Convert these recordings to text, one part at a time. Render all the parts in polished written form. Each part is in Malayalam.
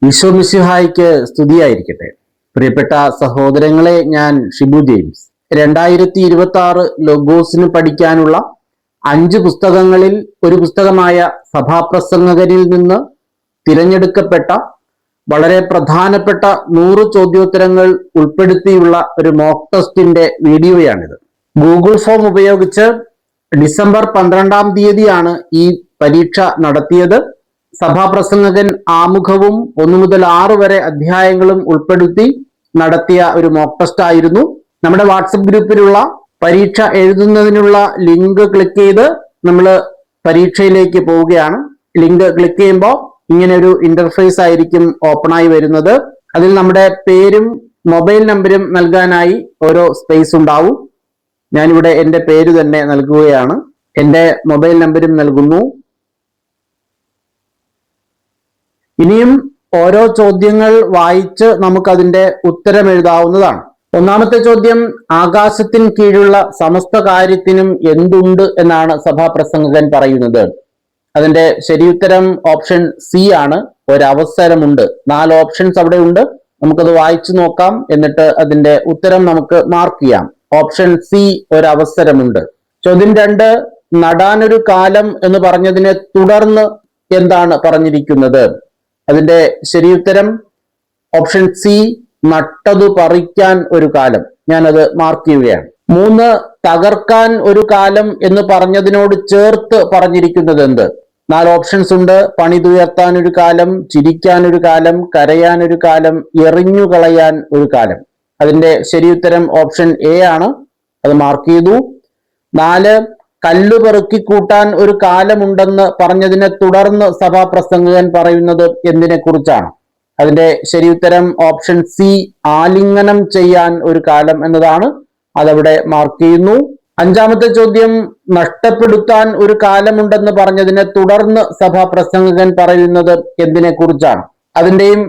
ഈശോ മിശിഹായ്ക്ക് സ്തുതിയായിരിക്കട്ടെ. പ്രിയപ്പെട്ട സഹോദരങ്ങളെ, ഞാൻ ഷിബു ജെയിംസ്. 2026 ലോഗോസിന് പഠിക്കാനുള്ള 5 പുസ്തകങ്ങളിൽ ഒരു പുസ്തകമായ സഭാപ്രസംഗകരിൽ നിന്ന് തിരഞ്ഞെടുക്കപ്പെട്ട വളരെ പ്രധാനപ്പെട്ട 100 ചോദ്യോത്തരങ്ങൾ ഉൾപ്പെടുത്തിയുള്ള ഒരു മോക്ക് ടെസ്റ്റിന്റെ വീഡിയോയാണിത്. ഗൂഗിൾ ഫോം ഉപയോഗിച്ച് ഡിസംബർ 12-ാം തീയതിയാണ് ഈ പരീക്ഷ നടത്തിയത്. സഭാപ്രസംഗകൻ ആമുഖവും 1 മുതൽ 6 വരെ അധ്യായങ്ങളും ഉൾപ്പെടുത്തി നടത്തിയ ഒരു മോക്ക് ടെസ്റ്റ് ആയിരുന്നു. നമ്മുടെ വാട്സപ്പ് ഗ്രൂപ്പിലുള്ള പരീക്ഷ എഴുതുന്നതിനുള്ള ലിങ്ക് ക്ലിക്ക് ചെയ്ത് നമ്മൾ പരീക്ഷയിലേക്ക് പോവുകയാണ്. ലിങ്ക് ക്ലിക്ക് ചെയ്യുമ്പോൾ ഇങ്ങനെ ഒരു ഇന്റർഫേസ് ആയിരിക്കും ഓപ്പണായി വരുന്നത്. അതിൽ നമ്മുടെ പേരും മൊബൈൽ നമ്പരും നൽകാനായി ഓരോ സ്പേസ് ഉണ്ടാവും. ഞാനിവിടെ എൻ്റെ പേര് തന്നെ നൽകുകയാണ്. എൻ്റെ മൊബൈൽ നമ്പരും നൽകുന്നു. ഇനിയും ഓരോ ചോദ്യങ്ങൾ വായിച്ച് നമുക്കതിന്റെ ഉത്തരം എഴുതാവുന്നതാണ്. ഒന്നാമത്തെ ചോദ്യം, ആകാശത്തിന് കീഴുള്ള സമസ്ത കാര്യത്തിനും എന്തുണ്ട് എന്നാണ് സഭാപ്രസംഗകൻ പറയുന്നത്. അതിന്റെ ശരിയുത്തരം ഓപ്ഷൻ സി ആണ്. ഒരവസരമുണ്ട്. 4 ഓപ്ഷൻസ് അവിടെ ഉണ്ട്. നമുക്കത് വായിച്ചു നോക്കാം, എന്നിട്ട് അതിന്റെ ഉത്തരം നമുക്ക് മാർക്ക് ചെയ്യാം. ഓപ്ഷൻ സി, ഒരവസരമുണ്ട്. ചോദ്യം 2, നടാനൊരു കാലം എന്ന് പറഞ്ഞതിനെ തുടർന്ന് എന്താണ് പറഞ്ഞിരിക്കുന്നത്? അതിന്റെ ശരിയുത്തരം ഓപ്ഷൻ സി, നട്ടതു പറിക്കാൻ ഒരു കാലം. ഞാനത് മാർക്ക് ചെയ്യുകയാണ്. 3, തകർക്കാൻ ഒരു കാലം എന്ന് പറഞ്ഞതിനോട് ചേർത്ത് പറഞ്ഞിരിക്കുന്നത് എന്ത്? 4 ഓപ്ഷൻസ് ഉണ്ട്. പണിതുയർത്താൻ ഒരു കാലം, ചിരിക്കാൻ ഒരു കാലം, കരയാൻ ഒരു കാലം, എറിഞ്ഞു കളയാൻ ഒരു കാലം. അതിന്റെ ശരിയുത്തരം ഓപ്ഷൻ എ ആണ്. അത് മാർക്ക് ചെയ്തു. 4, കല്ല് പെറുക്കി കൂട്ടാൻ ഒരു കാലമുണ്ടെന്ന് പറഞ്ഞതിനെ തുടർന്ന് സഭാപ്രസംഗകൻ പറയുന്നത് എന്തിനെ കുറിച്ചാണ്? അതിന്റെ ശരിയുത്തരം ഓപ്ഷൻ സി, ആലിംഗനം ചെയ്യാൻ ഒരു കാലം എന്നതാണ്. അതവിടെ മാർക്ക് ചെയ്യുന്നു. 5-ാമത്തെ ചോദ്യം, നഷ്ടപ്പെടുത്താൻ ഒരു കാലമുണ്ടെന്ന് പറഞ്ഞതിനെ തുടർന്ന് സഭാപ്രസംഗകൻ പറയുന്നത് എന്തിനെ കുറിച്ചാണ്? അതിന്റെയും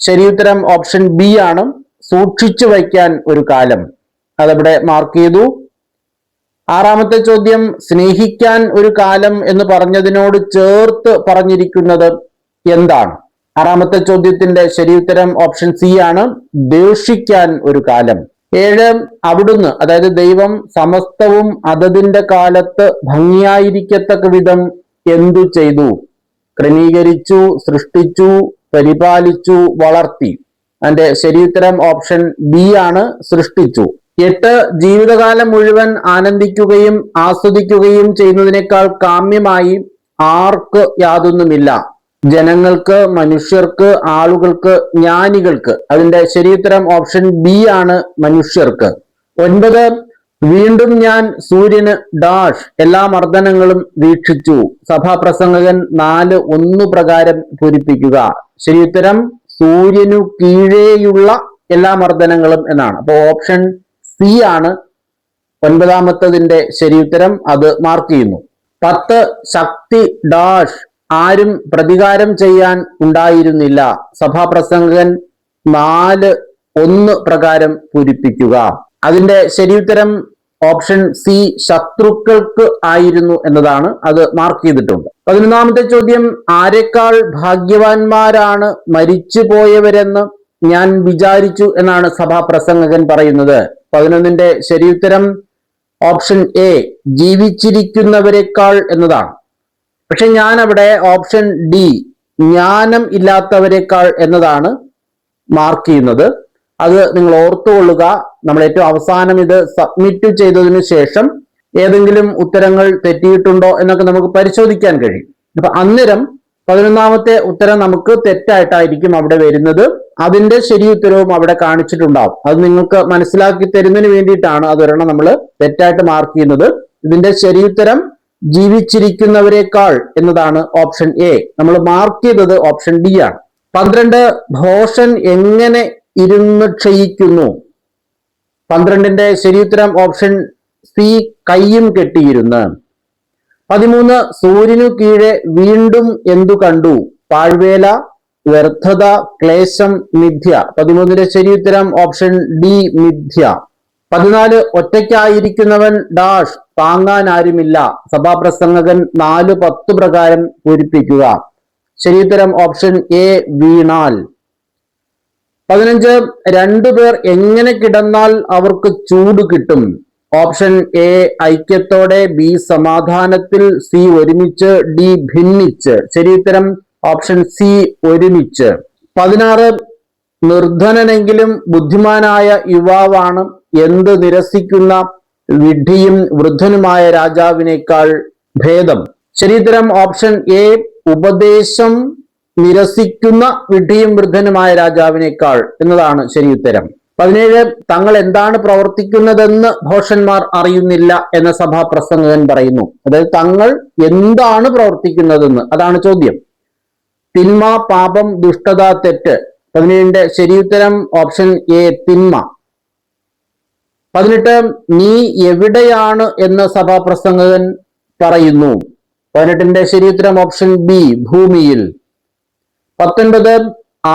ശരിയുത്തരം ഓപ്ഷൻ ബി ആണ്, സൂക്ഷിച്ചു വയ്ക്കാൻ ഒരു കാലം. അതവിടെ മാർക്ക് ചെയ്തു. 6-ാമത്തെ ചോദ്യം, സ്നേഹിക്കാൻ ഒരു കാലം എന്ന് പറഞ്ഞതിനോട് ചേർത്ത് പറഞ്ഞിരിക്കുന്നത് എന്താണ്? 6-ാമത്തെ ചോദ്യത്തിന്റെ ശരിയുത്തരം ഓപ്ഷൻ സി ആണ്, ദേഷിക്കാൻ ഒരു കാലം. 7, അവിടുന്ന്, അതായത് ദൈവം സമസ്തവും അതതിന്റെ കാലത്ത് ഭംഗിയായിരിക്കത്തക്ക വിധം എന്തു ചെയ്തു? ക്രമീകരിച്ചു, സൃഷ്ടിച്ചു, പരിപാലിച്ചു, വളർത്തി. അതിന്റെ ശരിയുത്തരം ഓപ്ഷൻ ബി ആണ്, സൃഷ്ടിച്ചു. 8, ജീവിതകാലം മുഴുവൻ ആനന്ദിക്കുകയും ആസ്വദിക്കുകയും ചെയ്യുന്നതിനേക്കാൾ കാമ്യമായി ആർക്ക് യാതൊന്നുമില്ല. ജനങ്ങൾക്ക്, മനുഷ്യർക്ക്, ആളുകൾക്ക്, ജ്ഞാനികൾക്ക്. അതിന്റെ ശരിയുത്തരം ഓപ്ഷൻ ബി ആണ്, മനുഷ്യർക്ക്. 9, വീണ്ടും ഞാൻ സൂര്യന് ഡാഷ് എല്ലാ മർദ്ദനങ്ങളും വീക്ഷിച്ചു. സഭാപ്രസംഗകൻ 4:1 പ്രകാരം പൂരിപ്പിക്കുക. ശരിയുത്തരം സൂര്യനു കീഴേയുള്ള എല്ലാ മർദ്ദനങ്ങളും എന്നാണ്. അപ്പോൾ ഓപ്ഷൻ സി ആണ് 9-ാമത്തതിന്റെ ശരിയുത്തരം. അത് മാർക്ക് ചെയ്യുന്നു. 10, ശക്തി ഡാഷ് ആരും പ്രതികാരം ചെയ്യാൻ ഉണ്ടായിരുന്നില്ല. സഭാപ്രസംഗകൻ 4:1 പ്രകാരം പൂരിപ്പിക്കുക. അതിന്റെ ശരിയുത്തരം ഓപ്ഷൻ സി, ശത്രുക്കൾക്ക് ആയിരുന്നു എന്നതാണ്. അത് മാർക്ക് ചെയ്തിട്ടുണ്ട്. 11-ാമത്തെ ചോദ്യം, ആരെക്കാൾ ഭാഗ്യവാന്മാരാണ് മരിച്ചു പോയവരെന്ന് ഞാൻ വിചാരിച്ചു എന്നാണ് സഭാപ്രസംഗകൻ പറയുന്നത്. 11ന്റെ ശരിയുത്തരം ഓപ്ഷൻ എ, ജീവിച്ചിരിക്കുന്നവരെക്കാൾ എന്നതാണ്. പക്ഷെ ഞാൻ അവിടെ ഓപ്ഷൻ ഡി, ജ്ഞാനം ഇല്ലാത്തവരെക്കാൾ എന്നതാണ് മാർക്ക് ചെയ്യുന്നത്. അത് നിങ്ങൾ ഓർത്തുകൊള്ളുക. നമ്മൾ ഏറ്റവും അവസാനം ഇത് സബ്മിറ്റ് ചെയ്തതിനു ശേഷം ഏതെങ്കിലും ഉത്തരങ്ങൾ തെറ്റിയിട്ടുണ്ടോ എന്നൊക്കെ നമുക്ക് പരിശോധിക്കാൻ കഴിയും. അപ്പൊ അന്നേരം 11ാമത്തെ ഉത്തരം നമുക്ക് തെറ്റായിട്ടായിരിക്കും അവിടെ വരുന്നത്. അതിന്റെ ശരിയുത്തരവും അവിടെ കാണിച്ചിട്ടുണ്ടാവും. അത് നിങ്ങൾക്ക് മനസ്സിലാക്കി തരുന്നതിന് വേണ്ടിയിട്ടാണ് അതൊരെണ്ണം നമ്മൾ തെറ്റായിട്ട് മാർക്ക് ചെയ്യുന്നത്. ഇതിന്റെ ശരിയുത്തരം ജീവിച്ചിരിക്കുന്നവരെക്കാൾ എന്നതാണ് ഓപ്ഷൻ എ. നമ്മൾ മാർക്ക് ചെയ്തത് ഓപ്ഷൻ ഡി ആണ്. 12, ഭോഷൻ എങ്ങനെ ഇരുന്ന് ക്ഷയിക്കുന്നു? 12ന്റെ ശരിയുത്തരം ഓപ്ഷൻ സി, കയ്യും കെട്ടിയിരുന്ന്. 13, സൂര്യനു കീഴെ വീണ്ടും എന്തു കണ്ടു? പാഴ്വേല, വ്യർത്ഥത, ക്ലേശം, മിഥ്യ. 13ന്റെ ശരിയുത്തരം ഓപ്ഷൻ ഡി, മിഥ്യ. 14, ഒറ്റയ്ക്കായിരിക്കുന്നവൻ ഡാഷ് താങ്ങാൻ ആരുമില്ല. സഭാപ്രസംഗകൻ 4:10 പ്രകാരം പൂരിപ്പിക്കുക. ശരിയുത്തരം ഓപ്ഷൻ എ, വീണാൽ. 15 രണ്ടുപേർ എങ്ങനെ കിടന്നാൽ അവർക്ക് ചൂട് കിട്ടും? ഓപ്ഷൻ എ ഐക്യത്തോടെ, ബി സമാധാനത്തിൽ, സി ഒരുമിച്ച്, ഡി ഭിന്നിച്ച്. ശരിയുത്തരം ഓപ്ഷൻ സി ഒരുമിച്ച്. 16 നിർധനനെങ്കിലും ബുദ്ധിമാനായ യുവാവാണ്. എന്ത് നിരസിക്കുന്ന വിഡ്ഢിയും വൃദ്ധനുമായ രാജാവിനേക്കാൾ ഭേദം. ശരിയുത്തരം ഓപ്ഷൻ എ ഉപദേശം നിരസിക്കുന്ന വിഡ്ഢിയും വൃദ്ധനുമായ രാജാവിനേക്കാൾ എന്നതാണ് ശരിയുത്തരം. 17 തങ്ങൾ എന്താണ് പ്രവർത്തിക്കുന്നതെന്ന് ഭോഷന്മാർ അറിയുന്നില്ല എന്ന സഭാപ്രസംഗകൻ പറയുന്നു. അതായത് തങ്ങൾ എന്താണ് പ്രവർത്തിക്കുന്നതെന്ന്, അതാണ് ചോദ്യം. തിന്മ, പാപം, ദുഷ്ടത, തെറ്റ്. 17ന്റെ ശരിയുത്തരം ഓപ്ഷൻ എ തിന്മ. 18 നീ എവിടെയാണ് എന്ന് സഭാപ്രസംഗകൻ പറയുന്നു. 18ന്റെ ശരിയുത്തരം ഓപ്ഷൻ ബി ഭൂമിയിൽ. 19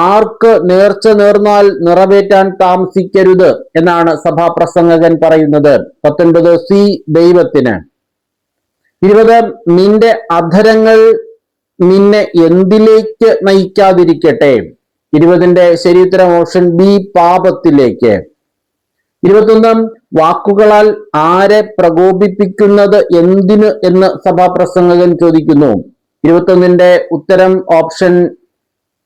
ആർക്ക് നേർച്ച നേർന്നാൽ നിറവേറ്റാൻ താമസിക്കരുത് എന്നാണ് സഭാപ്രസംഗകൻ പറയുന്നത്. 19 സി ദൈവത്തിന്. 20 നിന്റെ അധരങ്ങൾ നിന്നെ എന്തിലേക്ക് നയിക്കാതിരിക്കട്ടെ. 20ന്റെ ശരിയുത്തരം ഓപ്ഷൻ ബി പാപത്തിലേക്ക്. 21 വാക്കുകളാൽ ആരെ പ്രകോപിപ്പിക്കുന്നത് എന്തിന് എന്ന് സഭാപ്രസംഗകൻ ചോദിക്കുന്നു. 21ന്റെ ഉത്തരം ഓപ്ഷൻ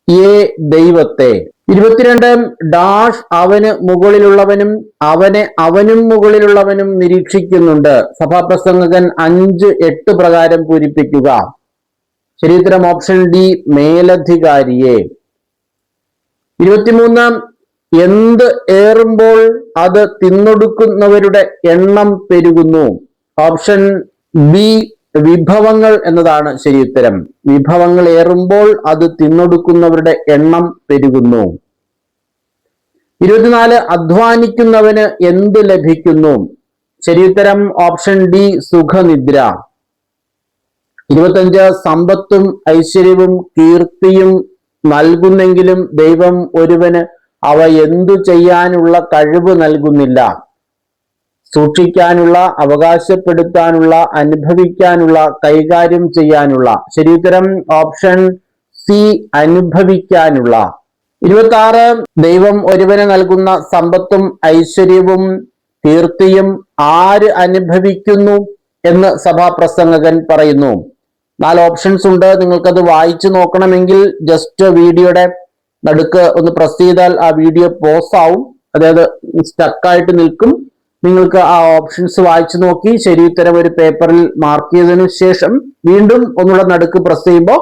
എ ദൈവത്തെ. 22 ഡാഷ് അവന് മുകളിലുള്ളവനും അവനെ അവനും മുകളിലുള്ളവനും നിരീക്ഷിക്കുന്നുണ്ട്. സഭാപ്രസംഗകൻ 5, 8 പ്രകാരം പൂരിപ്പിക്കുക. ശരിയുത്തരം ഓപ്ഷൻ ഡി മേലധികാരിയെ. 23 എന്ത് ഏറുമ്പോൾ അത് തിന്നൊടുക്കുന്നവരുടെ എണ്ണം പെരുകുന്നു. ഓപ്ഷൻ ബി വിഭവങ്ങൾ എന്നതാണ് ശരിയുത്തരം. വിഭവങ്ങൾ ഏറുമ്പോൾ അത് തിന്നൊടുക്കുന്നവരുടെ എണ്ണം പെരുകുന്നു. 24 അധ്വാനിക്കുന്നവന് എന്ത് ലഭിക്കുന്നു. ശരിയുത്തരം ഓപ്ഷൻ ഡി സുഖനിദ്ര. 25 സമ്പത്തും ഐശ്വര്യവും കീർത്തിയും നൽകുന്നെങ്കിലും ദൈവം ഒരുവന് അവ എന്തു ചെയ്യാനുള്ള കഴിവ് നൽകുന്നില്ല. സൂക്ഷിക്കാനുള്ള, അവകാശപ്പെടുത്താനുള്ള, അനുഭവിക്കാനുള്ള, കൈകാര്യം ചെയ്യാനുള്ള. ശരിയുത്തരം ഓപ്ഷൻ സി അനുഭവിക്കാനുള്ള. 26 ദൈവം ഒരുവന് നൽകുന്ന സമ്പത്തും ഐശ്വര്യവും കീർത്തിയും ആര് അനുഭവിക്കുന്നു എന്ന് സഭാപ്രസംഗകൻ പറയുന്നു. 4 ഓപ്ഷൻസ് ഉണ്ട്. നിങ്ങൾക്കത് വായിച്ചു നോക്കണമെങ്കിൽ ജസ്റ്റ് വീഡിയോയുടെ നടുക്ക് ഒന്ന് പ്രസ് ചെയ്താൽ ആ വീഡിയോ പോസ് ആവും, അതായത് സ്റ്റക്കായിട്ട് നിൽക്കും. നിങ്ങൾക്ക് ആ ഓപ്ഷൻസ് വായിച്ചു നോക്കി ശരിയുത്തരം ഒരു പേപ്പറിൽ മാർക്ക് ചെയ്തതിനു ശേഷം വീണ്ടും ഒന്നുകൂടെ നടുക്ക് പ്രസ് ചെയ്യുമ്പോൾ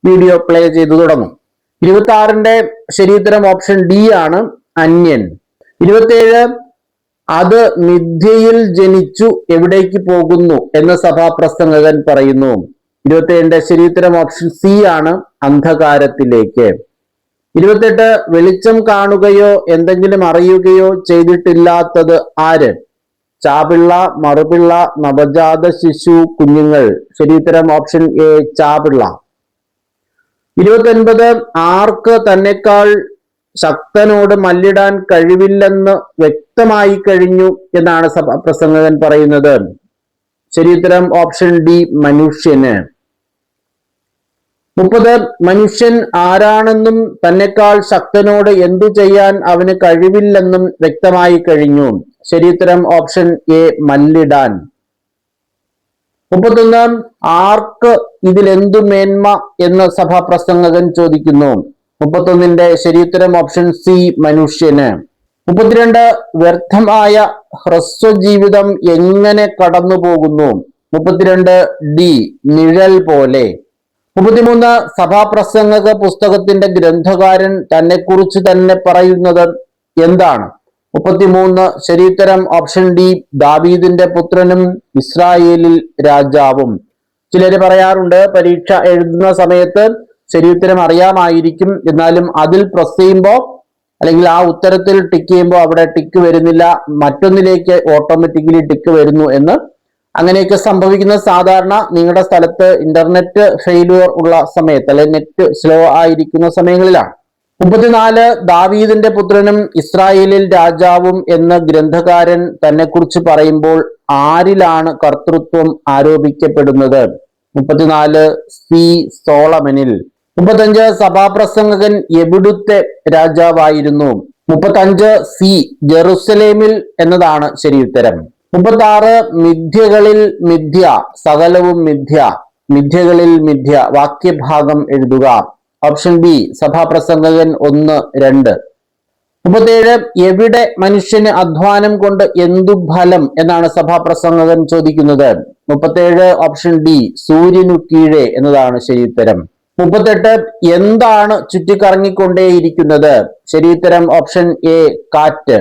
വീഡിയോ പ്ലേ ചെയ്തു തുടങ്ങും. 26ന്റെ ശരിയുത്തരം ഓപ്ഷൻ ഡി ആണ് അന്യൻ. 27 അത് മിഥ്യയിൽ ജനിച്ചു എവിടേക്ക് പോകുന്നു എന്ന് സഭാപ്രസംഗകൻ പറയുന്നു. 27ന്റെ ശരിയുത്തരം ഓപ്ഷൻ സി ആണ് അന്ധകാരത്തിലേക്ക്. 28 വെളിച്ചം കാണുകയോ എന്തെങ്കിലും അറിയുകയോ ചെയ്തിട്ടില്ലാത്തത് ആര്. ചാപിള്ള, മറുപിള്ള, നവജാത ശിശു, കുഞ്ഞുങ്ങൾ. ശരിയുത്തരം ഓപ്ഷൻ എ ചാപിള്ള. 29 ആർക്ക് തന്നെക്കാൾ ശക്തനോട് മല്ലിടാൻ കഴിവില്ലെന്ന് വ്യക്തമായി കഴിഞ്ഞു എന്നാണ് സഭാപ്രസംഗകൻ പറയുന്നത്. ശരിയുത്തരം ഓപ്ഷൻ ഡി മനുഷ്യന്. 30 മനുഷ്യൻ ആരാണെന്നും തന്നെക്കാൾ ശക്തനോട് എന്തു ചെയ്യാൻ അവന് കഴിവില്ലെന്നും വ്യക്തമായി കഴിഞ്ഞു. ശരിയുത്തരം ഓപ്ഷൻ എ മല്ലിടാൻ. 31 ആർക്ക് ഇതിലെന്തു മേന്മ എന്ന് സഭാപ്രസംഗകൻ ചോദിക്കുന്നു. 31ന്റെ ശരിയുത്തരം ഓപ്ഷൻ സി മനുഷ്യന്. 32 വ്യർത്ഥമായ ഹ്രസ്വജീവിതം എങ്ങനെ കടന്നു പോകുന്നു. 32 ഡി നിഴൽ പോലെ. 33 സഭാപ്രസംഗക പുസ്തകത്തിന്റെ ഗ്രന്ഥകാരൻ തന്നെക്കുറിച്ച് തന്നെ പറയുന്നത് എന്താണ്. 33 ശരിയുത്തരം ഓപ്ഷൻ ഡി ദാവീദിന്റെ പുത്രനും ഇസ്രായേലിൽ രാജാവും. ചിലര് പറയാറുണ്ട് പരീക്ഷ എഴുതുന്ന സമയത്ത് ശരിയുത്തരം അറിയാമായിരിക്കും, എന്നാലും അതിൽ പ്രസ് ചെയ്യുമ്പോൾ അല്ലെങ്കിൽ ആ ഉത്തരത്തിൽ ടിക്ക് ചെയ്യുമ്പോൾ അവിടെ ടിക്ക് വരുന്നില്ല, മറ്റൊന്നിലേക്ക് ഓട്ടോമാറ്റിക്കലി ടിക്ക് വരുന്നു എന്ന്. അങ്ങനെയൊക്കെ സംഭവിക്കുന്ന സാധാരണ നിങ്ങളുടെ സ്ഥലത്ത് ഇന്റർനെറ്റ് ഫെയിലുവർ ഉള്ള സമയത്ത് അല്ലെങ്കിൽ നെറ്റ് സ്ലോ ആയിരിക്കുന്ന സമയങ്ങളിലാണ്. 34 ദാവീദിന്റെ പുത്രനും ഇസ്രായേലിൽ രാജാവും എന്ന ഗ്രന്ഥകാരൻ തന്നെ കുറിച്ച് പറയുമ്പോൾ ആരിലാണ് കർത്തൃത്വം ആരോപിക്കപ്പെടുന്നത്. 34 സി സോളമനിൽ. 35 സഭാപ്രസംഗകൻ എവിടുത്തെ രാജാവായിരുന്നു. 35 സി ജെറുസലേമിൽ എന്നതാണ് ശരിയുത്തരം. 36 മിഥ്യകളിൽ മിഥ്യ, സകലവും മിഥ്യ, മിഥ്യകളിൽ മിഥ്യ, വാക്യഭാഗം എഴുതുക. Option B സഭാപ്രസംഗകൻ 1, 2. 37 എവിടെ മനുഷ്യന് അധ്വാനം കൊണ്ട് എന്തു ഫലം എന്നാണ് സഭാപ്രസംഗകൻ ചോദിക്കുന്നത്. 37 ഓപ്ഷൻ ഡി സൂര്യനു കീഴെ എന്നതാണ് ശരിയുത്തരം. 38 എന്താണ് ചുറ്റിക്കറങ്ങിക്കൊണ്ടേയിരിക്കുന്നത്. ശരിയുത്തരം ഓപ്ഷൻ എ കാറ്റ്.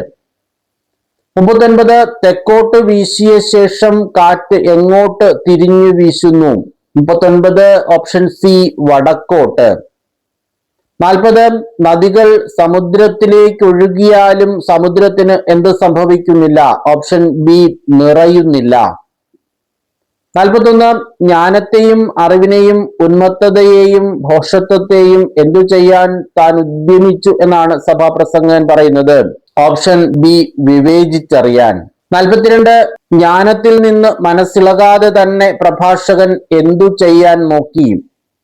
39 തെക്കോട്ട് വീശിയ ശേഷം കാറ്റ് എങ്ങോട്ട് തിരിഞ്ഞു വീശുന്നു. 39 ഓപ്ഷൻ സി വടക്കോട്ട്. 40 നദികൾ സമുദ്രത്തിലേക്ക് ഒഴുകിയാലും സമുദ്രത്തിന് എന്ത് സംഭവിക്കുന്നില്ല. Option B നിറയുന്നില്ല. 41 ജ്ഞാനത്തെയും അറിവിനെയും ഉന്മത്തതയെയും ഭോഷത്വത്തെയും എന്തു ചെയ്യാൻ താൻ ഉദ്യമിച്ചു എന്നാണ് സഭാപ്രസംഗകൻ പറയുന്നത്. Option B വിവേചിച്ചറിയാൻ. 42 ജ്ഞാനത്തിൽ നിന്ന് മനസ്സിളകാതെ തന്നെ പ്രഭാഷകൻ എന്തു ചെയ്യാൻ നോക്കി.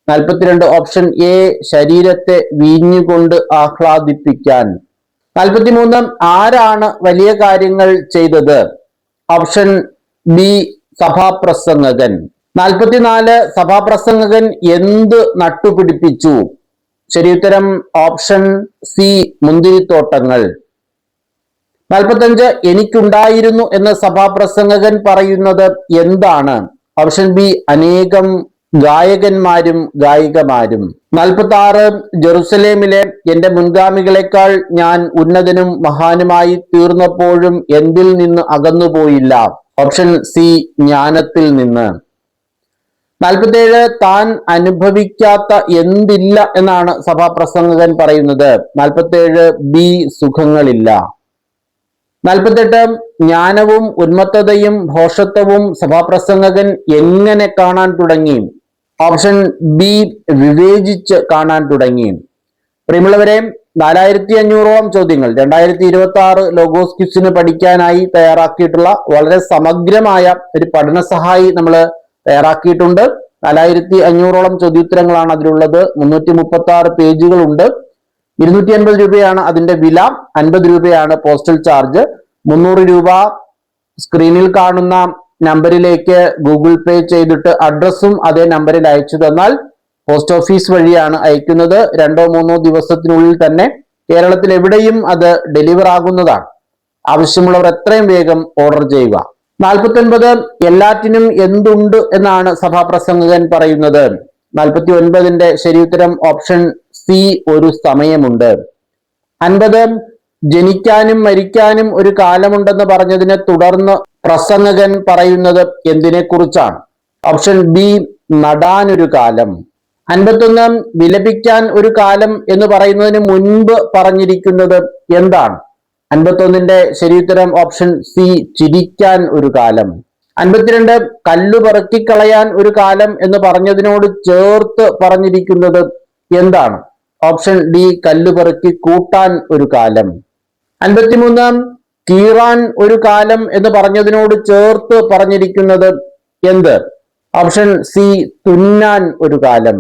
42 ഓപ്ഷൻ എ ശരീരത്തെ വീഞ്ഞുകൊണ്ട് ആഹ്ലാദിപ്പിക്കാൻ. 43 ആരാണ് വലിയ കാര്യങ്ങൾ ചെയ്തത്. Option B സഭാപ്രസംഗകൻ. 44 സഭാപ്രസംഗകൻ എന്ത് നട്ടുപിടിപ്പിച്ചു. ശരിയുത്തരം ഓപ്ഷൻ സി മുന്തിരിത്തോട്ടങ്ങൾ. 45 എനിക്കുണ്ടായിരുന്നു എന്ന് സഭാപ്രസംഗകൻ പറയുന്നത് എന്താണ്. ഓപ്ഷൻ ബി അനേകം ഗായകന്മാരും ഗായികമാരും. 46 ജെറുസലേമിലെ എന്റെ മുൻഗാമികളെക്കാൾ ഞാൻ ഉന്നതനും മഹാനുമായി തീർന്നപ്പോഴും എന്തിൽ നിന്ന് അകന്നുപോയില്ല. ഓപ്ഷൻ സി ജ്ഞാനത്തിൽ നിന്ന്. 47 താൻ അനുഭവിക്കാത്ത എന്തില്ല എന്നാണ് സഭാപ്രസംഗകൻ പറയുന്നത്. 47 ബി സുഖങ്ങളില്ല. 48 ജ്ഞാനവും ഉന്മത്തതയും ഭോഷത്വവും സഭാപ്രസംഗകൻ എങ്ങനെ കാണാൻ തുടങ്ങി. ഓപ്ഷൻ ബി വിവേചിച്ച് കാണാൻ തുടങ്ങി. പ്രിയമുള്ളവരെ 4500ഓളം ചോദ്യങ്ങൾ 2026 ലോഗോസ് ക്വിസിന് പഠിക്കാനായി തയ്യാറാക്കിയിട്ടുള്ള വളരെ സമഗ്രമായ ഒരു പഠന സഹായി നമ്മൾ തയ്യാറാക്കിയിട്ടുണ്ട്. 4500ഓളം ചോദ്യോത്തരങ്ങളാണ് അതിലുള്ളത്. 336 പേജുകൾ ഉണ്ട്. 250 രൂപയാണ് അതിന്റെ വില. 50 രൂപയാണ് പോസ്റ്റൽ ചാർജ്. 300 രൂപ സ്ക്രീനിൽ കാണുന്ന നമ്പറിലേക്ക് ഗൂഗിൾ പേ ചെയ്തിട്ട് അഡ്രസ്സും അതേ നമ്പറിൽ അയച്ചു തന്നാൽ പോസ്റ്റ് ഓഫീസ് വഴിയാണ് അയക്കുന്നത്. 2-3 ദിവസത്തിനുള്ളിൽ തന്നെ കേരളത്തിൽ എവിടെയും അത് ഡെലിവർ ആകുന്നതാണ്. ആവശ്യമുള്ളവർ എത്രയും വേഗം ഓർഡർ ചെയ്യുക. 49 എല്ലാറ്റിനും എന്തുണ്ട് എന്നാണ് സഭാപ്രസംഗകൻ പറയുന്നത്. 49ന്റെ ശരിയുത്തരം ഓപ്ഷൻ സി ഒരു സമയമുണ്ട്. 50 ജനിക്കാനും മരിക്കാനും ഒരു കാലമുണ്ടെന്ന് പറഞ്ഞതിനെ തുടർന്ന് പ്രസംഗകൻ പറയുന്നത് എന്തിനെ കുറിച്ചാണ്. ഓപ്ഷൻ ബി നടാനൊരു കാലം. 51 വിലപിക്കാൻ ഒരു കാലം എന്ന് പറയുന്നതിന് മുൻപ് പറഞ്ഞിരിക്കുന്നത് എന്താണ്. 51ന്റെ ശരിയുത്തരം ഓപ്ഷൻ സി ചിരിക്കാൻ ഒരു കാലം. 52 കല്ലു പെറുക്കിക്കളയാൻ ഒരു കാലം എന്ന് പറഞ്ഞതിനോട് ചേർത്ത് പറഞ്ഞിരിക്കുന്നത് എന്താണ്. ഓപ്ഷൻ ഡി കല്ലു പെറുക്കി കൂട്ടാൻ ഒരു കാലം. 53 കീറാൻ ഒരു കാലം എന്ന് പറഞ്ഞതിനോട് ചേർത്ത് പറഞ്ഞിരിക്കുന്നത് എന്ത്. ഓപ്ഷൻ സി തുന്നാൻ ഒരു കാലം.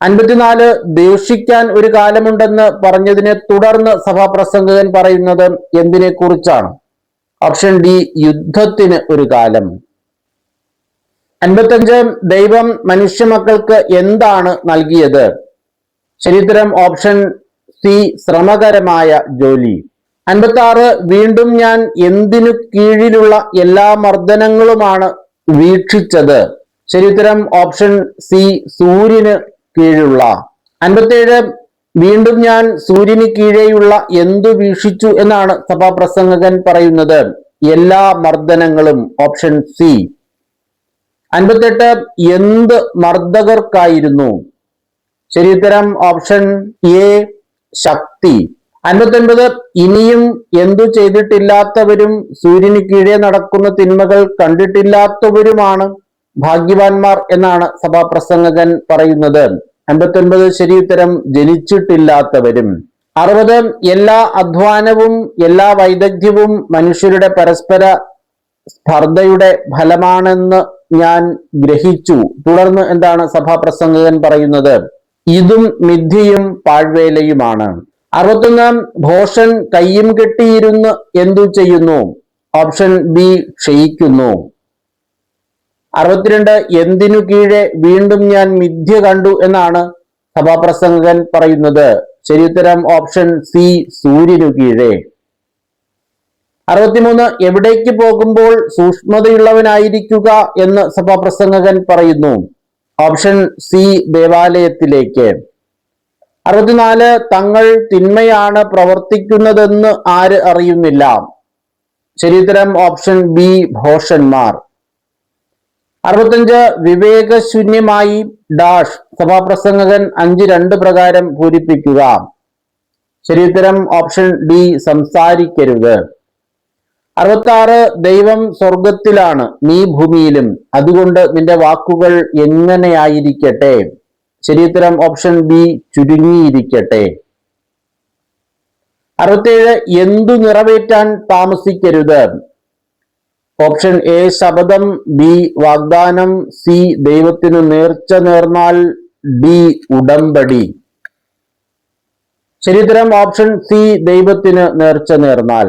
54 ദേഷിക്കാൻ ഒരു കാലമുണ്ടെന്ന് പറഞ്ഞതിനെ തുടർന്ന് സഭാപ്രസംഗകൻ പറയുന്നത് എന്തിനെ കുറിച്ചാണ്. ഓപ്ഷൻ ഡി യുദ്ധത്തിന് ഒരു കാലം. 55 ദൈവം മനുഷ്യമക്കൾക്ക് എന്താണ് നൽകിയത്. ശരിയുത്തരം ഓപ്ഷൻ സി ശ്രമകരമായ ജോലി. 56 വീണ്ടും ഞാൻ എന്തിനു കീഴിലുള്ള എല്ലാ മർദ്ദനങ്ങളുമാണ് വീക്ഷിച്ചത്. ശരിയുത്തരം ഓപ്ഷൻ സി സൂര്യന് കീഴുള്ള. 57 വീണ്ടും ഞാൻ സൂര്യന് കീഴെയുള്ള എന്തു വീക്ഷിച്ചു എന്നാണ് സഭാപ്രസംഗകൻ പറയുന്നത്. എല്ലാ മർദ്ദനങ്ങളും. Option C. 58 എന്ത് മർദ്ദകർക്കായിരുന്നു. ശരിയുത്തരം ഓപ്ഷൻ എ ശക്തി. 59 ഇനിയും എന്തു ചെയ്തിട്ടില്ലാത്തവരും സൂര്യന് കീഴെ നടക്കുന്ന തിന്മകൾ കണ്ടിട്ടില്ലാത്തവരുമാണ് ഭാഗ്യവാന്മാർ എന്നാണ് സഭാപ്രസംഗകൻ പറയുന്നത്. 59 ശരിയുത്തരം ജനിച്ചിട്ടില്ലാത്തവരും. 60 എല്ലാ അധ്വാനവും എല്ലാ വൈദഗ്ധ്യവും മനുഷ്യരുടെ പരസ്പര സ്പർദ്ധയുടെ ഫലമാണെന്ന് ഞാൻ ഗ്രഹിച്ചു. തുടർന്ന് എന്താണ് സഭാപ്രസംഗകൻ പറയുന്നത്. ഇതും മിഥ്യയും പാഴ്വേലയുമാണ്. 61 ഭോഷൻ കയ്യും കെട്ടിയിരുന്ന് എന്തു ചെയ്യുന്നു? Option B ക്ഷയിക്കുന്നു. 62 എന്തിനു കീഴെ വീണ്ടും ഞാൻ മിഥ്യ കണ്ടു എന്നാണ് സഭാപ്രസംഗകൻ പറയുന്നത്? ശരിയുത്തരം ഓപ്ഷൻ സി സൂര്യനു കീഴെ. 63 എവിടേക്ക് പോകുമ്പോൾ സൂക്ഷ്മതയുള്ളവനായിരിക്കുക എന്ന് സഭാപ്രസംഗകൻ പറയുന്നു? ഓപ്ഷൻ സി ദേവാലയത്തിലേക്ക്. 64 തങ്ങൾ തിന്മയാണ് പ്രവർത്തിക്കുന്നതെന്ന് ആര് അറിയുന്നില്ല? ശരിയുത്തരം ഓപ്ഷൻ ബി ഭോഷന്മാർ. 65 വിവേകശൂന്യമായി ഡാഷ് സഭാപ്രസംഗകൻ 5:2 പ്രകാരം പൂരിപ്പിക്കുക. ശരിയുത്തരം ഓപ്ഷൻ ഡി സംസാരിക്കരുത്. 66 ദൈവം സ്വർഗത്തിലാണ്, നീ ഭൂമിയിലും, അതുകൊണ്ട് നിന്റെ വാക്കുകൾ എങ്ങനെയായിരിക്കട്ടെ? ശരിയുത്തരം ഓപ്ഷൻ ബി ചുരുങ്ങിയിരിക്കട്ടെ. 67 എന്തു നിറവേറ്റാൻ താമസിക്കരുത്? ഓപ്ഷൻ എ ശപഥം, ബി വാഗ്ദാനം, സി ദൈവത്തിനു നേർച്ച നേർന്നാൽ, ഡി ഉടമ്പടി. ശരിയുത്തരം ഓപ്ഷൻ സി ദൈവത്തിന് നേർച്ച നേർന്നാൽ.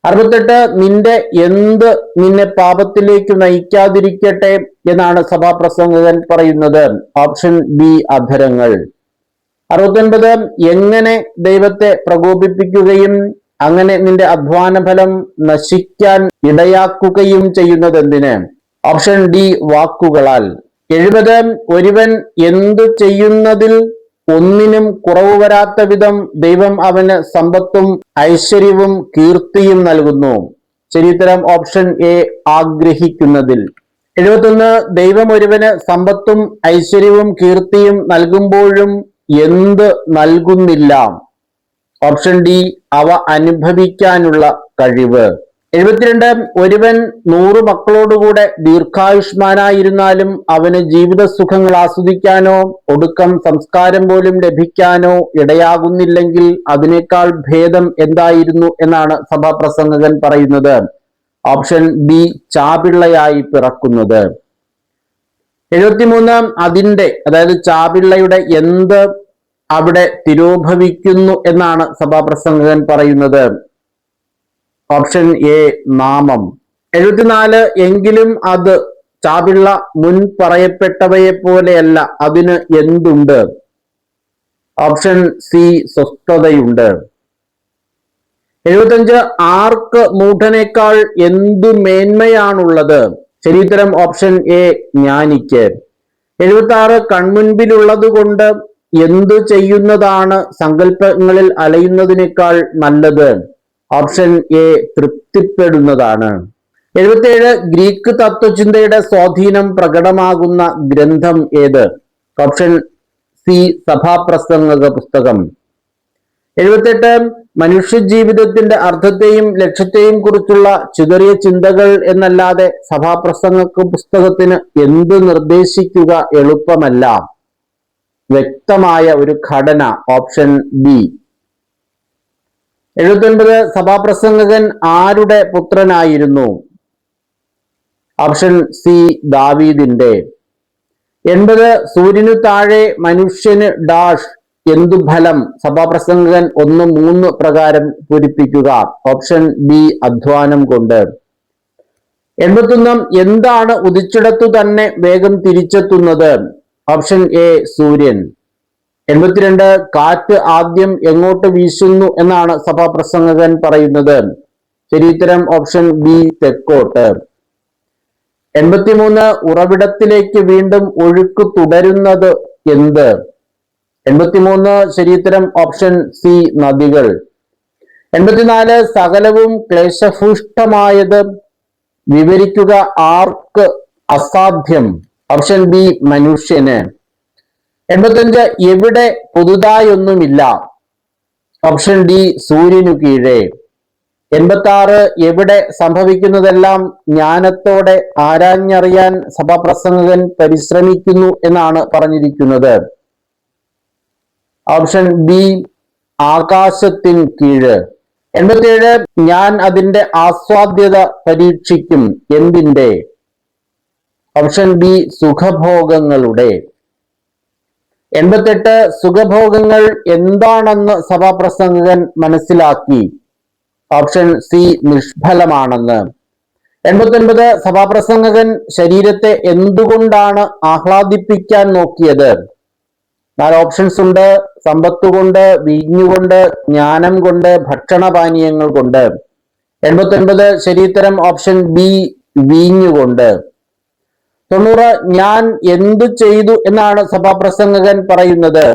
68 നിന്റെ എന്ത് നിന്നെ പാപത്തിലേക്ക് നയിക്കാതിരിക്കട്ടെ എന്നാണ് സഭാപ്രസംഗകൻ പറയുന്നത്? ഓപ്ഷൻ ബി അധരങ്ങൾ. 69 എങ്ങനെ ദൈവത്തെ പ്രകോപിപ്പിക്കുകയും അങ്ങനെ നിന്റെ അധ്വാന ഫലം നശിക്കാൻ ഇടയാക്കുകയും ചെയ്യുന്നതെന്തിന്? Option D വാക്കുകളാൽ. 70 ഒരുവൻ എന്തു ചെയ്യുന്നതിൽ ഒന്നിനും കുറവ് വരാത്ത വിധം ദൈവം അവന് സമ്പത്തും ഐശ്വര്യവും കീർത്തിയും നൽകുന്നു. ശരിയുത്തരം ഓപ്ഷൻ എ ആഗ്രഹിക്കുന്നതിൽ. 71 ദൈവം ഒരുവന് സമ്പത്തും ഐശ്വര്യവും കീർത്തിയും നൽകുമ്പോഴും എന്ത് നൽകുന്നില്ല? ഓപ്ഷൻ ഡി അവ അനുഭവിക്കാനുള്ള കഴിവ്. 72 ഒരുവൻ 100 മക്കളോടുകൂടെ ദീർഘായുഷ്മാനായിരുന്നാലും അവന് ജീവിത സുഖങ്ങൾ ആസ്വദിക്കാനോ ഒടുക്കം സംസ്കാരം പോലും ലഭിക്കാനോ ഇടയാകുന്നില്ലെങ്കിൽ അതിനേക്കാൾ ഭേദം എന്തായിരുന്നു എന്നാണ് സഭാപ്രസംഗകൻ പറയുന്നത്? Option B ചാപിള്ളയായി പിറക്കുന്നത്. 73 അതിന്റെ, അതായത് ചാപിള്ളയുടെ എന്ത് അവിടെ തിരോഭവിക്കുന്നു എന്നാണ് സഭാപ്രസംഗകൻ പറയുന്നത്? ഓപ്ഷൻ എ നാമം. 74 എങ്കിലും അത് ചാപിള്ള മുൻ പറയപ്പെട്ടവയെ പോലെയല്ല, അതിന് എന്തുണ്ട്? Option C സ്വസ്ഥതയുണ്ട്. 75 ആർക്ക് മൂഢനേക്കാൾ എന്തു മേന്മയാണുള്ളത്? ശരിയുത്തരം ഓപ്ഷൻ എ ജ്ഞാനിക്ക്. 76 കൺമുൻപിലുള്ളത് കൊണ്ട് എന്തു ചെയ്യുന്നതാണ് സങ്കല്പങ്ങളിൽ അലയുന്നതിനേക്കാൾ നല്ലത്? ഓപ്ഷൻ എ തൃപ്തിപ്പെടുന്നതാണ്. 77 ഗ്രീക്ക് തത്വചിന്തയുടെ സ്വാധീനം പ്രകടമാകുന്ന ഗ്രന്ഥം ഏത്? ഓപ്ഷൻ സി സഭാപ്രസംഗക പുസ്തകം. 78 മനുഷ്യജീവിതത്തിന്റെ അർത്ഥത്തെയും ലക്ഷ്യത്തെയും കുറിച്ചുള്ള ചിതറിയ ചിന്തകൾ എന്നല്ലാതെ സഭാപ്രസംഗക പുസ്തകത്തിന് എന്ത് നിർദ്ദേശിക്കുക എളുപ്പമല്ല? വ്യക്തമായ ഒരു ഘടന. Option B. 79 സഭാപ്രസംഗകൻ ആരുടെ പുത്രനായിരുന്നു? ഓപ്ഷൻ സി ദാവീദിന്റെ. 80 സൂര്യനു താഴെ മനുഷ്യന് ഡാഷ് എന്തു ഫലം? സഭാപ്രസംഗകൻ 1:3 പ്രകാരം പൂരിപ്പിക്കുക. ഓപ്ഷൻ ബി അധ്വാനം കൊണ്ട്. 81 എന്താണ് ഉദിച്ചിടത്തു തന്നെ വേഗം തിരിച്ചെത്തുന്നത്? ഓപ്ഷൻ എ സൂര്യൻ. 82 കാറ്റ് ആദ്യം എങ്ങോട്ട് വീശുന്നു എന്നാണ് സഭാപ്രസംഗകൻ പറയുന്നത്? ശരിയുത്തരം ഓപ്ഷൻ ബി തെക്കോട്ട്. 83 ഉറവിടത്തിലേക്ക് വീണ്ടും ഒഴുക്ക് തുടരുന്നത് എന്ത്? 83 ശരിയുത്തരം ഓപ്ഷൻ സി നദികൾ. 84 സകലവും ക്ലേശഭൂഷ്ടമായത് വിവരിക്കുക ആർക്ക് അസാധ്യം? ഓപ്ഷൻ ബി മനുഷ്യന്. 85 എവിടെ പുതുതായൊന്നുമില്ല? ഓപ്ഷൻ ഡി സൂര്യനു കീഴെ. 86 എവിടെ സംഭവിക്കുന്നതെല്ലാം ജ്ഞാനത്തോടെ ആരാഞ്ഞറിയാൻ സഭാപ്രസംഗകൻ പരിശ്രമിക്കുന്നു എന്നാണ് പറഞ്ഞിരിക്കുന്നത്? ഓപ്ഷൻ ബി ആകാശത്തിൻ കീഴ്. 87 ഞാൻ അതിന്റെ ആസ്വാദ്യത പരീക്ഷിക്കും. എന്തിന്റെ? Option B സുഖഭോഗങ്ങളുടെ. 88 സുഖഭോഗങ്ങൾ എന്താണെന്ന് സഭാപ്രസംഗകൻ മനസ്സിലാക്കി. Option C നിഷ്ഫലമാണെന്ന്. 89 സഭാപ്രസംഗകൻ ശരീരത്തെ എന്തുകൊണ്ടാണ് ആഹ്ലാദിപ്പിക്കാൻ നോക്കിയത്? 4 ഓപ്ഷൻസ് ഉണ്ട്. സമ്പത്ത് കൊണ്ട്, വീഞ്ഞുകൊണ്ട്, ജ്ഞാനം കൊണ്ട്, ഭക്ഷണപാനീയങ്ങൾ കൊണ്ട്. 89 ശരിയുത്തരം ഓപ്ഷൻ ബി വീഞ്ഞുകൊണ്ട്. 90 ഞാൻ എന്തു ചെയ്തു എന്നാണ് സഭാപ്രസംഗകൻ പറയുന്നത്?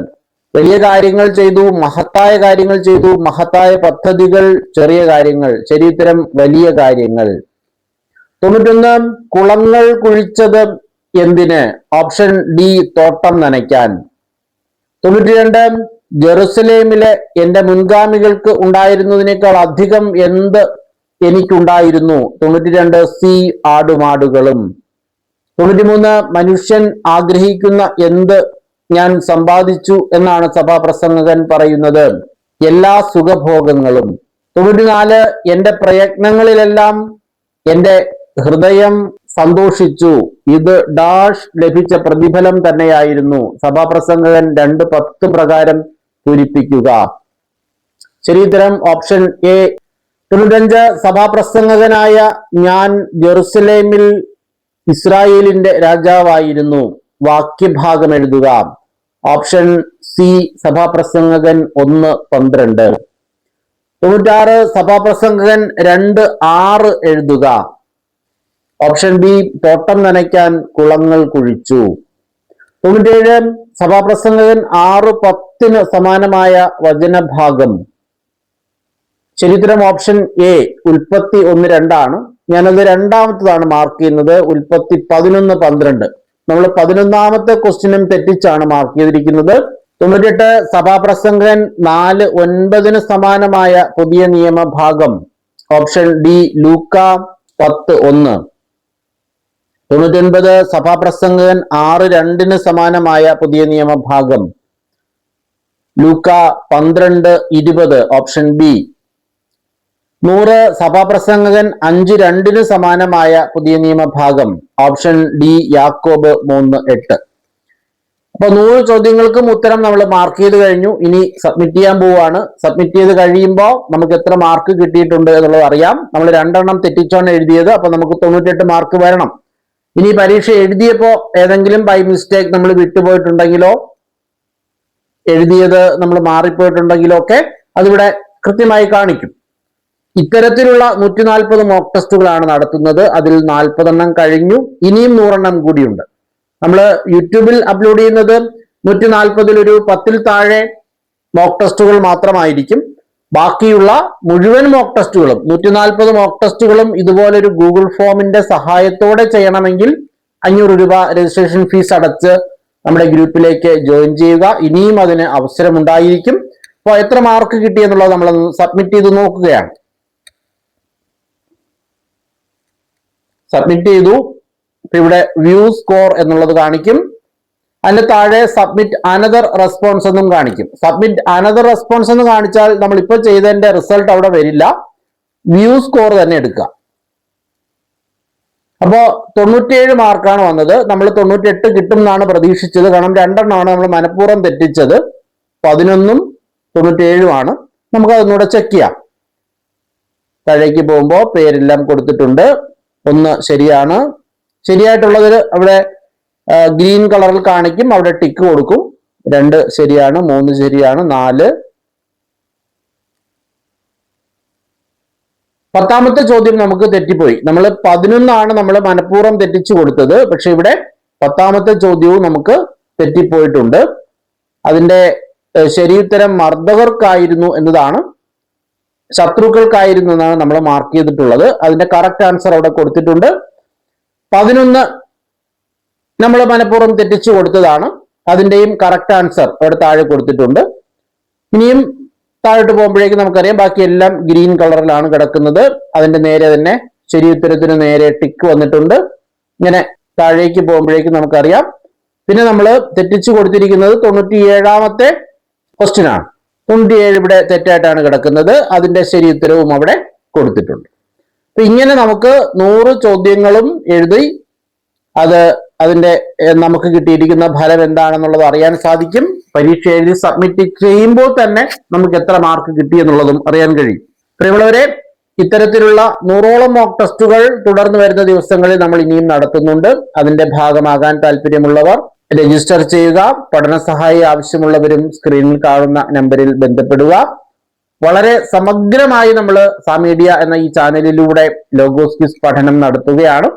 വലിയ കാര്യങ്ങൾ ചെയ്തു, മഹത്തായ കാര്യങ്ങൾ ചെയ്തു, മഹത്തായ പദ്ധതികൾ, ചെറിയ കാര്യങ്ങൾ. ശരിയുത്തരം വലിയ കാര്യങ്ങൾ. 91 കുളങ്ങൾ കുഴിച്ചത് എന്തിന്? ഓപ്ഷൻ ഡി തോട്ടം നനയ്ക്കാൻ. 92 ജെറുസലേമിലെ എന്റെ മുൻഗാമികൾക്ക് ഉണ്ടായിരുന്നതിനേക്കാൾ അധികം എന്ത് എനിക്കുണ്ടായിരുന്നു? 92 സി ആടുമാടുകളും. 93 മനുഷ്യൻ ആഗ്രഹിക്കുന്ന എന്ത് ഞാൻ സമ്പാദിച്ചു എന്നാണ് സഭാപ്രസംഗകൻ പറയുന്നത്? എല്ലാ സുഖഭോഗങ്ങളും. 94 എന്റെ പ്രയത്നങ്ങളിലെല്ലാം എന്റെ ഹൃദയം സന്തോഷിച്ചു, ഇത് ഡാഷ് ലഭിച്ച പ്രതിഫലം തന്നെയായിരുന്നു. സഭാപ്രസംഗകൻ 2:10 പ്രകാരം പൂരിപ്പിക്കുക. ശരിയുത്തരം ഓപ്ഷൻ എ. 95 സഭാപ്രസംഗകനായ ഞാൻ ജെറുസലേമിൽ ഇസ്രായേലിന്റെ രാജാവായിരുന്നു. വാക്യഭാഗം എഴുതുക. Option C സഭാപ്രസംഗകൻ 1:12. 96 സഭാപ്രസംഗകൻ 2:6 എഴുതുക. ഓപ്ഷൻ ബി തോട്ടം നനയ്ക്കാൻ കുളങ്ങൾ കുഴിച്ചു. 97 സഭാപ്രസംഗകൻ 6:10 സമാനമായ വചനഭാഗം. ശരിയുത്തരം ഓപ്ഷൻ എ ഉൽപ്പത്തി 1:2 ആണ്. ഞാനത് രണ്ടാമത്തതാണ് മാർക്ക് ചെയ്യുന്നത്. ഉൽപ്പത്തി 11:12. നമ്മൾ 11ാമത്തെ ക്വസ്റ്റ്യനും തെറ്റിച്ചാണ് മാർക്ക് ചെയ്തിരിക്കുന്നത്. 98 സഭാപ്രസംഗകൻ 4:9 സമാനമായ പുതിയ നിയമഭാഗം. ഓപ്ഷൻ ഡി ലൂക്ക 10:1. 99 സഭാപ്രസംഗകൻ 6:2 സമാനമായ പുതിയ നിയമഭാഗം. ലൂക്ക 12:20. Option B. 100 സഭാപ്രസംഗകൻ 5:2 സമാനമായ പുതിയ നിയമഭാഗം. ഓപ്ഷൻ ഡി യാക്കോബ് 3:8. അപ്പൊ 100 ചോദ്യങ്ങൾക്കും ഉത്തരം നമ്മൾ മാർക്ക് ചെയ്ത് കഴിഞ്ഞു. ഇനി സബ്മിറ്റ് ചെയ്യാൻ പോവുകയാണ്. സബ്മിറ്റ് ചെയ്ത് കഴിയുമ്പോൾ നമുക്ക് എത്ര മാർക്ക് കിട്ടിയിട്ടുണ്ട് എന്നുള്ളത് അറിയാം. നമ്മൾ 2 എണ്ണം തെറ്റിച്ചാണ് എഴുതിയത്. അപ്പൊ നമുക്ക് 98 മാർക്ക് വരണം. ഇനി പരീക്ഷ എഴുതിയപ്പോ ഏതെങ്കിലും ബൈ മിസ്റ്റേക്ക് നമ്മൾ വിട്ടുപോയിട്ടുണ്ടെങ്കിലോ എഴുതിയത് നമ്മൾ മാറിപ്പോയിട്ടുണ്ടെങ്കിലോ ഒക്കെ അതിവിടെ കൃത്യമായി കാണിക്കും. ഇത്തരത്തിലുള്ള 140 മോക്ക് ടെസ്റ്റുകളാണ് നടത്തുന്നത്. അതിൽ 40 എണ്ണം കഴിഞ്ഞു. ഇനിയും 100 എണ്ണം കൂടിയുണ്ട്. നമ്മൾ യൂട്യൂബിൽ അപ്ലോഡ് ചെയ്യുന്നത് 140-ൽ ഒരു 10-ൽ താഴെ മോക്ക് ടെസ്റ്റുകൾ മാത്രമായിരിക്കും. ബാക്കിയുള്ള മുഴുവൻ മോക്ക് ടെസ്റ്റുകളും 140 മോക്ക് ടെസ്റ്റുകളും ഇതുപോലൊരു ഗൂഗിൾ ഫോമിന്റെ സഹായത്തോടെ ചെയ്യണമെങ്കിൽ 500 രൂപ രജിസ്ട്രേഷൻ ഫീസ് അടച്ച് നമ്മുടെ ഗ്രൂപ്പിലേക്ക് ജോയിൻ ചെയ്യുക. ഇനിയും അതിന് അവസരമുണ്ടായിരിക്കും. അപ്പോൾ എത്ര മാർക്ക് കിട്ടി എന്നുള്ളത് നമ്മൾ സബ്മിറ്റ് ചെയ്ത് നോക്കുകയാണ്. സബ്മിറ്റ് ചെയ്തു. ഇവിടെ വ്യൂ സ്കോർ എന്നുള്ളത് കാണിക്കും. അതിന് താഴെ സബ്മിറ്റ് അനദർ റെസ്പോൺസ് എന്നും കാണിക്കും. സബ്മിറ്റ് അനദർ റെസ്പോൺസ് എന്ന് കാണിച്ചാൽ നമ്മൾ ഇപ്പൊ ചെയ്തതിന്റെ റിസൾട്ട് അവിടെ വരില്ല. വ്യൂ സ്കോർ തന്നെ എടുക്കുക. അപ്പോ 97 മാർക്കാണ് വന്നത്. നമ്മൾ 98 കിട്ടും എന്നാണ് പ്രതീക്ഷിച്ചത്. കാരണം 2 എണ്ണമാണ് നമ്മൾ മനഃപൂർവ്വം തെറ്റിച്ചത്. 11-ഉം 97-ഉമാണ്. നമുക്ക് അതൊന്നുകൂടെ ചെക്ക് ചെയ്യാം. താഴേക്ക് പോകുമ്പോൾ പേരെല്ലാം കൊടുത്തിട്ടുണ്ട്. 1 ശരിയാണ്. ശരിയായിട്ടുള്ളത് അവിടെ ഗ്രീൻ കളറിൽ കാണിക്കും. അവിടെ ടിക്ക് കൊടുക്കും. 2 ശരിയാണ്. 3 ശരിയാണ്. 4. 10ാമത്തെ ചോദ്യം നമുക്ക് തെറ്റിപ്പോയി. നമ്മൾ 11 നമ്മൾ മനഃപൂർവ്വം തെറ്റിച്ചു കൊടുത്തത്. പക്ഷെ ഇവിടെ 10ാമത്തെ ചോദ്യവും നമുക്ക് തെറ്റിപ്പോയിട്ടുണ്ട്. അതിന്റെ ശരിയുത്തരം മർദ്ദകർക്കായിരുന്നു എന്നതാണ്, ശത്രുക്കൾക്കായിരുന്നു എന്നാണ് നമ്മൾ മാർക്ക് ചെയ്തിട്ടുള്ളത്. അതിന്റെ കറക്റ്റ് ആൻസർ അവിടെ കൊടുത്തിട്ടുണ്ട്. 11 നമ്മൾ മനഃപൂർവ്വം തെറ്റിച്ചു കൊടുത്തതാണ്. അതിന്റെയും കറക്റ്റ് ആൻസർ അവിടെ താഴെ കൊടുത്തിട്ടുണ്ട്. ഇനിയും താഴോട്ട് പോകുമ്പോഴേക്കും നമുക്കറിയാം ബാക്കി എല്ലാം ഗ്രീൻ കളറിലാണ് കിടക്കുന്നത്. അതിന്റെ നേരെ തന്നെ ശരിയുത്തരത്തിന് നേരെ ടിക്ക് വന്നിട്ടുണ്ട്. ഇങ്ങനെ താഴേക്ക് പോകുമ്പോഴേക്കും നമുക്കറിയാം. പിന്നെ നമ്മൾ തെറ്റിച്ചു കൊടുത്തിരിക്കുന്നത് 97ാമത്തെ ക്വസ്റ്റ്യൻ ആണ്. 97 ഇവിടെ തെറ്റായിട്ടാണ് കിടക്കുന്നത്. അതിന്റെ ശരിയുത്തരവും അവിടെ കൊടുത്തിട്ടുണ്ട്. അപ്പൊ ഇങ്ങനെ നമുക്ക് 100 ചോദ്യങ്ങളും എഴുതി അത് അതിന്റെ നമുക്ക് കിട്ടിയിരിക്കുന്ന ഫലം എന്താണെന്നുള്ളത് അറിയാൻ സാധിക്കും. പരീക്ഷ എഴുതി സബ്മിറ്റ് ചെയ്യുമ്പോൾ തന്നെ നമുക്ക് എത്ര മാർക്ക് കിട്ടി എന്നുള്ളതും അറിയാൻ കഴിയും. പ്രിയമുള്ളവരെ, ഇത്തരത്തിലുള്ള 100ഓളം മോക്ക് ടെസ്റ്റുകൾ തുടർന്ന് വരുന്ന ദിവസങ്ങളിൽ നമ്മൾ ഇനിയും നടത്തുന്നുണ്ട്. അതിന്റെ ഭാഗമാകാൻ താല്പര്യമുള്ളവർ രജിസ്റ്റർ ചെയ്യുക. പഠന സഹായി ആവശ്യമുള്ളവരും സ്ക്രീനിൽ കാണുന്ന നമ്പറിൽ ബന്ധപ്പെടുക. വളരെ സമഗ്രമായി നമ്മൾ സാമീഡിയ എന്ന ഈ ചാനലിലൂടെ ലോഗോസ് ക്വിസ് പഠനം നടത്തുകയാണ്.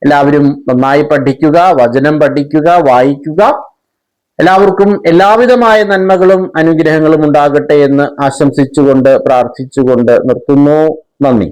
എല്ലാവരും നന്നായി പഠിക്കുക, വചനം പഠിക്കുക, വായിക്കുക. എല്ലാവർക്കും എല്ലാവിധമായ നന്മകളും അനുഗ്രഹങ്ങളും ഉണ്ടാകട്ടെ എന്ന് ആശംസിച്ചുകൊണ്ട് പ്രാർത്ഥിച്ചുകൊണ്ട് നിർത്തുന്നു. നന്ദി.